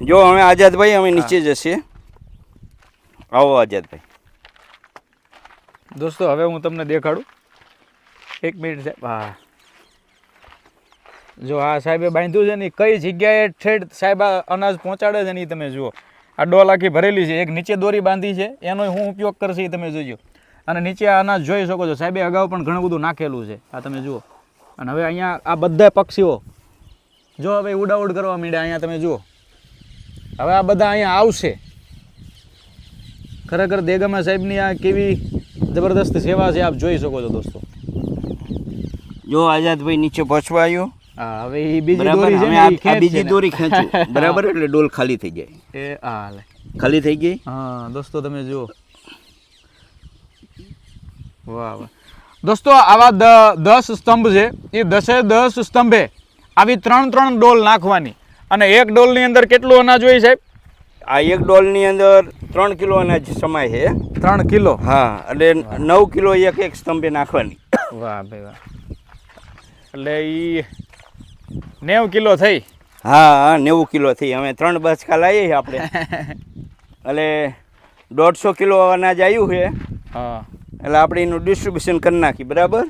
જો અમે આઝાદભાઈ અમે નીચે જશે. આવો આઝાદભાઈ. દોસ્તો હવે હું તમને દેખાડું. 1 મિનિટ સાહેબ. હા, જો આ સાહેબે બાંધ્યું છે ને કઈ જગ્યાએ ઠેઠ સાહેબ આ અનાજ પહોંચાડે છે ને એ તમે જુઓ. આ ડોલ આખી ભરેલી છે, એક નીચે દોરી બાંધી છે, એનો હું ઉપયોગ કરશે એ તમે જોજો. અને નીચે આ અનાજ જોઈ શકો છો. સાહેબે અગાઉ પણ ઘણું બધું નાખેલું છે, આ તમે જુઓ. અને હવે અહીંયા આ બધા પક્ષીઓ જો હવે ઉડાઉડ કરવા માંડ્યા. અહીંયા તમે જુઓ, હવે આ બધા અહીંયા આવશે. ખરેખર દેગામા સાહેબની આ કેવી જબરદસ્ત સેવા છે, આપ જોઈ શકો છો દોસ્તો. જો આઝાદભાઈ નીચે પહોંચવા આવ્યો. હા, હવે એ બીજી દોરી છે ને, આ બીજી દોરી ખેંચું બરાબર, એટલે ડોલ ખાલી થઈ જાય. એ હા લે ખાલી થઈ ગઈ. હા દોસ્તો તમે જુઓ. વાહ વાહ દોસ્તો, આવા 10 સ્તંભ છે. એ 10 સ્તંભે આવી 3 ડોલ નાખવાની. અને એક ડોલની અંદર કેટલું અનાજ હોય સાહેબ? આ એક ડોલની અંદર 3 કિલો અનાજ સમાય છે. 3 કિલો? હા, એટલે 9 કિલો એક સ્તંભે નાખવાની. વાહ ભાઈ વાહ. એટલે એ 90 કિલો થઈ. હા, 90 કિલો થઈ. અમે 3 બચકા લાવીએ આપણે. એટલે 150 કિલો અનાજ આવ્યું છે. હા, એટલે આપણે એનું ડિસ્ટ્રીબ્યુશન કરી નાખી. બરાબર.